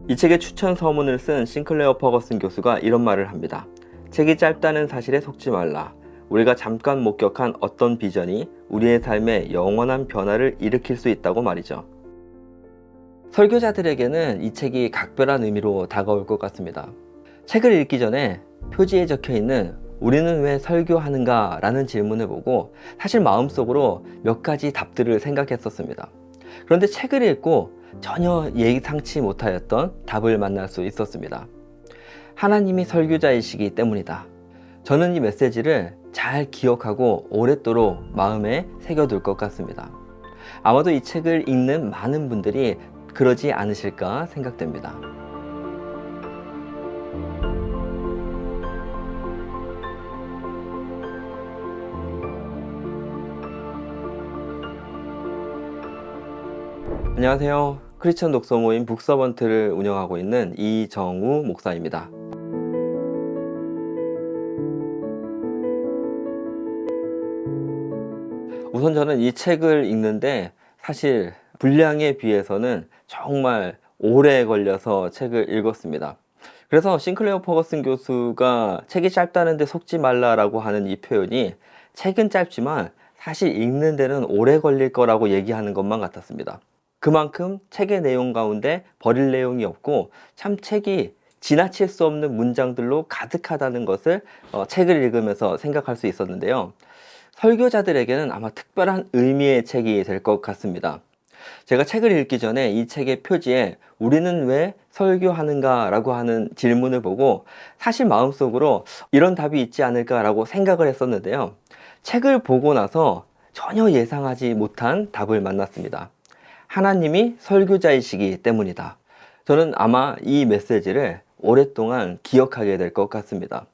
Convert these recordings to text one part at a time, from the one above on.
이 책의 추천 서문을 쓴 싱클레어 퍼거슨 교수가 이런 말을 합니다. 책이 짧다는 사실에 속지 말라. 우리가 잠깐 목격한 어떤 비전이 우리의 삶에 영원한 변화를 일으킬 수 있다고 말이죠. 설교자들에게는 이 책이 각별한 의미로 다가올 것 같습니다. 책을 읽기 전에 표지에 적혀 있는 우리는 왜 설교하는가 라는 질문을 보고 사실 마음속으로 몇 가지 답들을 생각했었습니다. 그런데 책을 읽고 전혀 예상치 못하였던 답을 만날 수 있었습니다. 하나님이 설교자이시기 때문이다. 저는 이 메시지를 잘 기억하고 오랫도록 마음에 새겨둘 것 같습니다. 아마도 이 책을 읽는 많은 분들이 그러지 않으실까 생각됩니다. 안녕하세요. 크리스천 독서 모임 북서번트를 운영하고 있는 이정우 목사입니다. 우선 저는 이 책을 읽는데 사실 분량에 비해서는 정말 오래 걸려서 책을 읽었습니다. 그래서 싱클레어 퍼거슨 교수가 책이 짧다는데 속지 말라라고 하는 이 표현이 책은 짧지만 사실 읽는 데는 오래 걸릴 거라고 얘기하는 것만 같았습니다. 그만큼 책의 내용 가운데 버릴 내용이 없고 참 책이 지나칠 수 없는 문장들로 가득하다는 것을 책을 읽으면서 생각할 수 있었는데요. 설교자들에게는 아마 특별한 의미의 책이 될 것 같습니다. 제가 책을 읽기 전에 이 책의 표지에 우리는 왜 설교하는가 라고 하는 질문을 보고 사실 마음속으로 이런 답이 있지 않을까 라고 생각을 했었는데요. 책을 보고 나서 전혀 예상하지 못한 답을 만났습니다. 하나님이 설교자이시기 때문이다. 저는 아마 이 메시지를 오랫동안 기억하게 될 것 같습니다.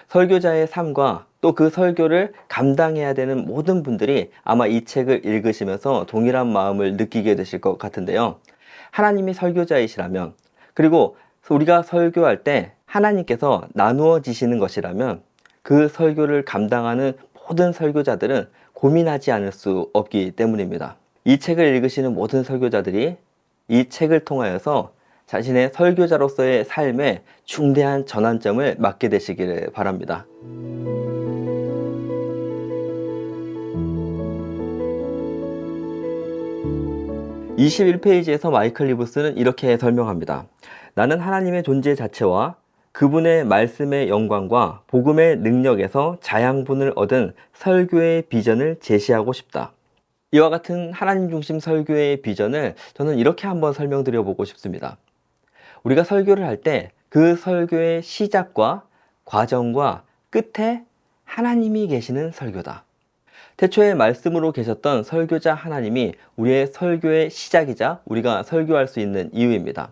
설교자의 삶과 또 그 설교를 감당해야 되는 모든 분들이 아마 이 책을 읽으시면서 동일한 마음을 느끼게 되실 것 같은데요. 하나님이 설교자이시라면, 그리고 우리가 설교할 때 하나님께서 나누어지시는 것이라면 그 설교를 감당하는 모든 설교자들은 고민하지 않을 수 없기 때문입니다. 이 책을 읽으시는 모든 설교자들이 이 책을 통하여서 자신의 설교자로서의 삶에 중대한 전환점을 맞게 되시기를 바랍니다. 21페이지에서 마이클 리브스는 이렇게 설명합니다. 나는 하나님의 존재 자체와 그분의 말씀의 영광과 복음의 능력에서 자양분을 얻은 설교의 비전을 제시하고 싶다. 이와 같은 하나님 중심 설교의 비전을 저는 이렇게 한번 설명드려 보고 싶습니다. 우리가 설교를 할 때 그 설교의 시작과 과정과 끝에 하나님이 계시는 설교다. 태초에 말씀으로 계셨던 설교자 하나님이 우리의 설교의 시작이자 우리가 설교할 수 있는 이유입니다.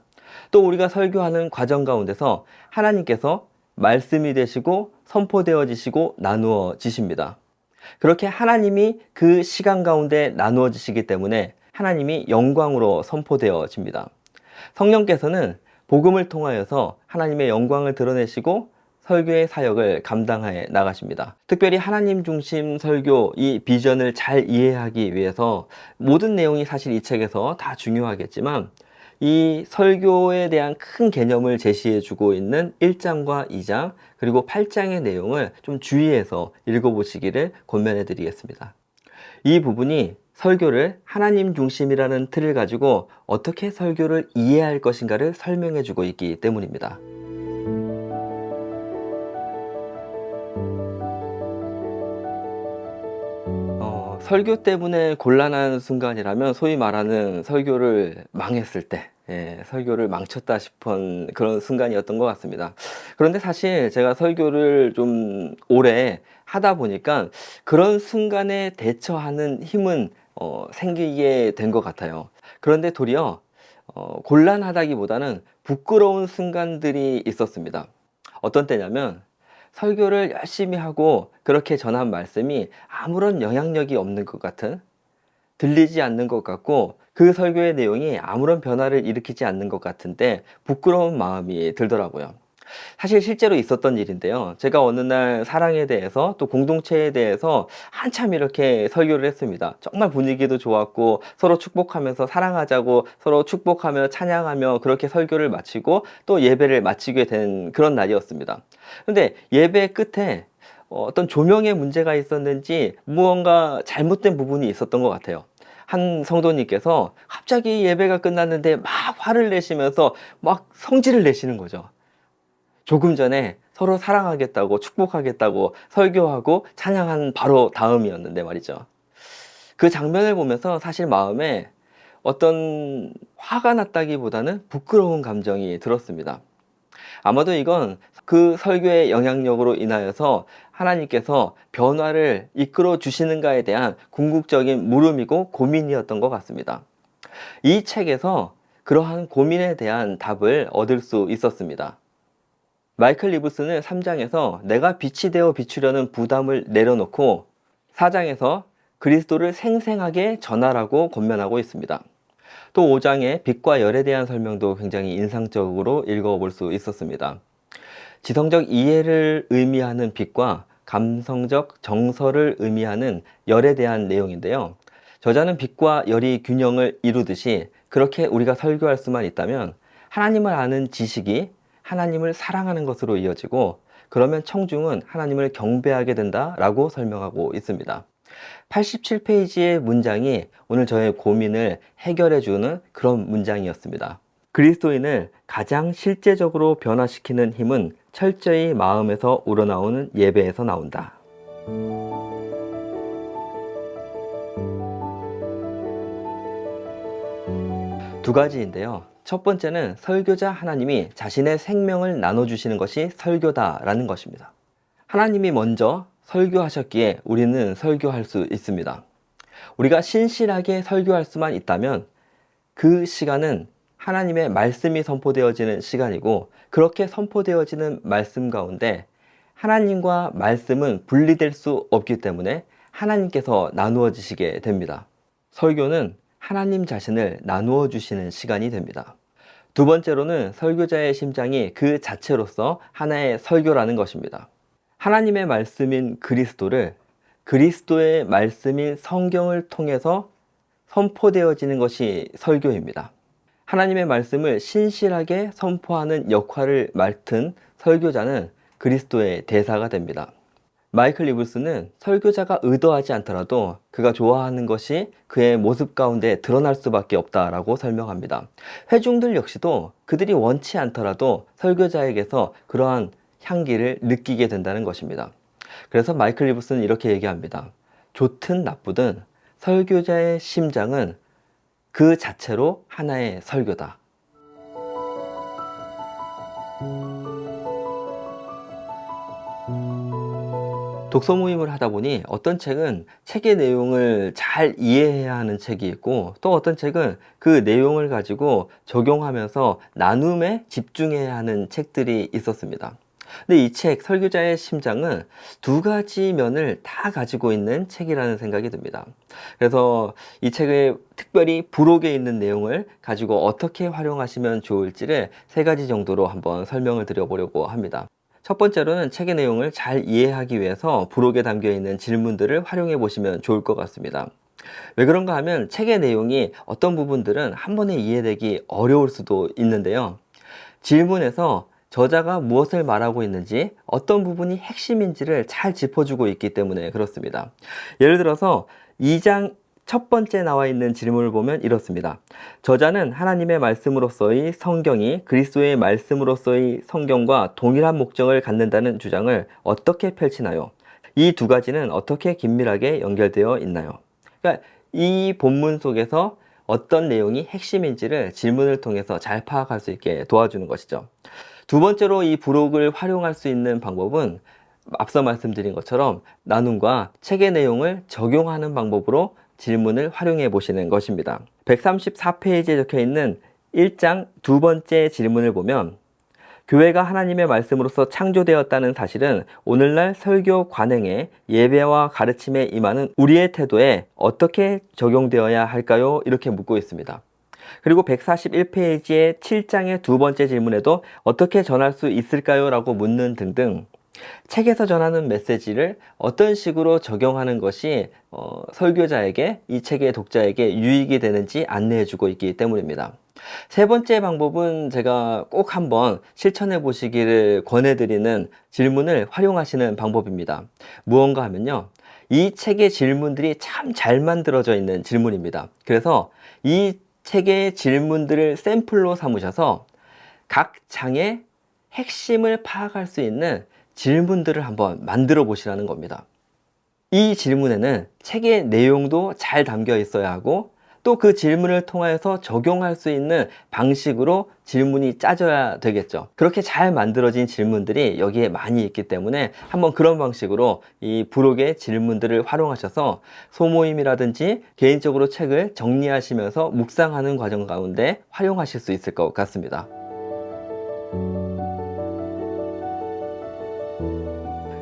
또 우리가 설교하는 과정 가운데서 하나님께서 말씀이 되시고 선포되어지시고 나누어지십니다. 그렇게 하나님이 그 시간 가운데 나누어지시기 때문에 하나님이 영광으로 선포되어집니다. 성령께서는 복음을 통하여서 하나님의 영광을 드러내시고 설교의 사역을 감당해 나가십니다. 특별히 하나님 중심 설교 이 비전을 잘 이해하기 위해서 모든 내용이 사실 이 책에서 다 중요하겠지만 이 설교에 대한 큰 개념을 제시해 주고 있는 1장과 2장 그리고 8장의 내용을 좀 주의해서 읽어보시기를 권면해 드리겠습니다. 이 부분이 설교를 하나님 중심이라는 틀을 가지고 어떻게 설교를 이해할 것인가를 설명해 주고 있기 때문입니다. 설교 때문에 곤란한 순간이라면 소위 말하는 설교를 망했을 때, 설교를 망쳤다 싶은 그런 순간이었던 것 같습니다. 그런데 사실 제가 설교를 좀 오래 하다 보니까 그런 순간에 대처하는 힘은 생기게 된 것 같아요. 그런데 도리어 곤란하다기보다는 부끄러운 순간들이 있었습니다. 어떤 때냐면 설교를 열심히 하고 그렇게 전한 말씀이 아무런 영향력이 없는 것 같은, 들리지 않는 것 같고 그 설교의 내용이 아무런 변화를 일으키지 않는 것 같은데 부끄러운 마음이 들더라고요. 사실 실제로 있었던 일인데요. 제가 어느 날 사랑에 대해서 또 공동체에 대해서 한참 이렇게 설교를 했습니다. 정말 분위기도 좋았고 서로 축복하면서 사랑하자고 서로 축복하며 찬양하며 그렇게 설교를 마치고 또 예배를 마치게 된 그런 날이었습니다. 근데 예배 끝에 어떤 조명에 문제가 있었는지 무언가 잘못된 부분이 있었던 것 같아요. 한 성도님께서 갑자기 예배가 끝났는데 막 화를 내시면서 막 성질을 내시는 거죠. 조금 전에 서로 사랑하겠다고 축복하겠다고 설교하고 찬양한 바로 다음이었는데 말이죠. 그 장면을 보면서 사실 마음에 어떤 화가 났다기보다는 부끄러운 감정이 들었습니다. 아마도 이건 그 설교의 영향력으로 인하여서 하나님께서 변화를 이끌어 주시는가에 대한 궁극적인 물음이고 고민이었던 것 같습니다. 이 책에서 그러한 고민에 대한 답을 얻을 수 있었습니다. 마이클 리브스는 3장에서 내가 빛이 되어 비추려는 부담을 내려놓고 4장에서 그리스도를 생생하게 전하라고 권면하고 있습니다. 또 5장의 빛과 열에 대한 설명도 굉장히 인상적으로 읽어볼 수 있었습니다. 지성적 이해를 의미하는 빛과 감성적 정서를 의미하는 열에 대한 내용인데요. 저자는 빛과 열이 균형을 이루듯이 그렇게 우리가 설교할 수만 있다면 하나님을 아는 지식이 하나님을 사랑하는 것으로 이어지고 그러면 청중은 하나님을 경배하게 된다라고 설명하고 있습니다. 87페이지의 문장이 오늘 저의 고민을 해결해 주는 그런 문장이었습니다. 그리스도인을 가장 실제적으로 변화시키는 힘은 철저히 마음에서 우러나오는 예배에서 나온다. 두 가지인데요. 첫 번째는 설교자 하나님이 자신의 생명을 나눠주시는 것이 설교다라는 것입니다. 하나님이 먼저 설교하셨기에 우리는 설교할 수 있습니다. 우리가 신실하게 설교할 수만 있다면 그 시간은 하나님의 말씀이 선포되어지는 시간이고 그렇게 선포되어지는 말씀 가운데 하나님과 말씀은 분리될 수 없기 때문에 하나님께서 나누어 지시게 됩니다. 설교는 하나님 자신을 나누어 주시는 시간이 됩니다. 두 번째로는 설교자의 심장이 그 자체로서 하나의 설교라는 것입니다. 하나님의 말씀인 그리스도를 그리스도의 말씀인 성경을 통해서 선포되어지는 것이 설교입니다. 하나님의 말씀을 신실하게 선포하는 역할을 맡은 설교자는 그리스도의 대사가 됩니다. 마이클 리브스는 설교자가 의도하지 않더라도 그가 좋아하는 것이 그의 모습 가운데 드러날 수밖에 없다라고 설명합니다. 회중들 역시도 그들이 원치 않더라도 설교자에게서 그러한 향기를 느끼게 된다는 것입니다. 그래서 마이클 리브스는 이렇게 얘기합니다. 좋든 나쁘든 설교자의 심장은 그 자체로 하나의 설교다. 독서 모임을 하다 보니 어떤 책은 책의 내용을 잘 이해해야 하는 책이 있고 또 어떤 책은 그 내용을 가지고 적용하면서 나눔에 집중해야 하는 책들이 있었습니다. 근데 이 책 설교자의 심장은 두 가지 면을 다 가지고 있는 책이라는 생각이 듭니다. 그래서 이 책의 특별히 부록에 있는 내용을 가지고 어떻게 활용하시면 좋을지를 세 가지 정도로 한번 설명을 드려보려고 합니다. 첫 번째로는 책의 내용을 잘 이해하기 위해서 부록에 담겨 있는 질문들을 활용해 보시면 좋을 것 같습니다. 왜 그런가 하면 책의 내용이 어떤 부분들은 한 번에 이해되기 어려울 수도 있는데요. 질문에서 저자가 무엇을 말하고 있는지 어떤 부분이 핵심인지를 잘 짚어주고 있기 때문에 그렇습니다. 예를 들어서 2장 첫 번째 나와 있는 질문을 보면 이렇습니다. 저자는 하나님의 말씀으로서의 성경이 그리스도의 말씀으로서의 성경과 동일한 목적을 갖는다는 주장을 어떻게 펼치나요? 이 두 가지는 어떻게 긴밀하게 연결되어 있나요? 그러니까 이 본문 속에서 어떤 내용이 핵심인지를 질문을 통해서 잘 파악할 수 있게 도와주는 것이죠. 두 번째로 이 부록을 활용할 수 있는 방법은 앞서 말씀드린 것처럼 나눔과 책의 내용을 적용하는 방법으로 질문을 활용해 보시는 것입니다. 134페이지에 적혀 있는 1장 두 번째 질문을 보면 교회가 하나님의 말씀으로서 창조되었다는 사실은 오늘날 설교 관행에 예배와 가르침에 임하는 우리의 태도에 어떻게 적용되어야 할까요? 이렇게 묻고 있습니다. 그리고 141페이지의 7장의 두 번째 질문에도 어떻게 전할 수 있을까요? 라고 묻는 등등 책에서 전하는 메시지를 어떤 식으로 적용하는 것이 설교자에게, 이 책의 독자에게 유익이 되는지 안내해주고 있기 때문입니다. 세 번째 방법은 제가 꼭 한번 실천해 보시기를 권해드리는 질문을 활용하시는 방법입니다. 무언가 하면요, 이 책의 질문들이 참 잘 만들어져 있는 질문입니다. 그래서 이 책의 질문들을 샘플로 삼으셔서 각 장의 핵심을 파악할 수 있는 질문들을 한번 만들어 보시라는 겁니다. 이 질문에는 책의 내용도 잘 담겨 있어야 하고 또 그 질문을 통하여서 적용할 수 있는 방식으로 질문이 짜져야 되겠죠. 그렇게 잘 만들어진 질문들이 여기에 많이 있기 때문에 한번 그런 방식으로 이 부록의 질문들을 활용하셔서 소모임이라든지 개인적으로 책을 정리하시면서 묵상하는 과정 가운데 활용하실 수 있을 것 같습니다.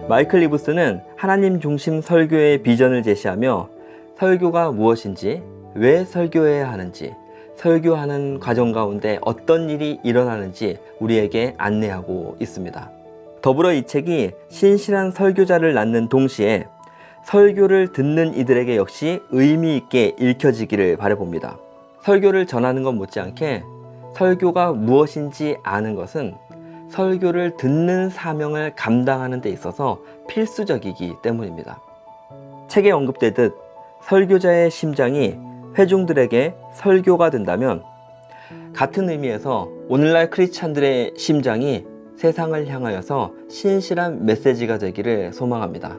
마이클 리브스는 하나님 중심 설교의 비전을 제시하며 설교가 무엇인지, 왜 설교해야 하는지, 설교하는 과정 가운데 어떤 일이 일어나는지 우리에게 안내하고 있습니다. 더불어 이 책이 신실한 설교자를 낳는 동시에 설교를 듣는 이들에게 역시 의미 있게 읽혀지기를 바라봅니다. 설교를 전하는 것 못지않게 설교가 무엇인지 아는 것은 설교를 듣는 사명을 감당하는 데 있어서 필수적이기 때문입니다. 책에 언급되듯 설교자의 심장이 회중들에게 설교가 된다면 같은 의미에서 오늘날 크리스찬들의 심장이 세상을 향하여서 신실한 메시지가 되기를 소망합니다.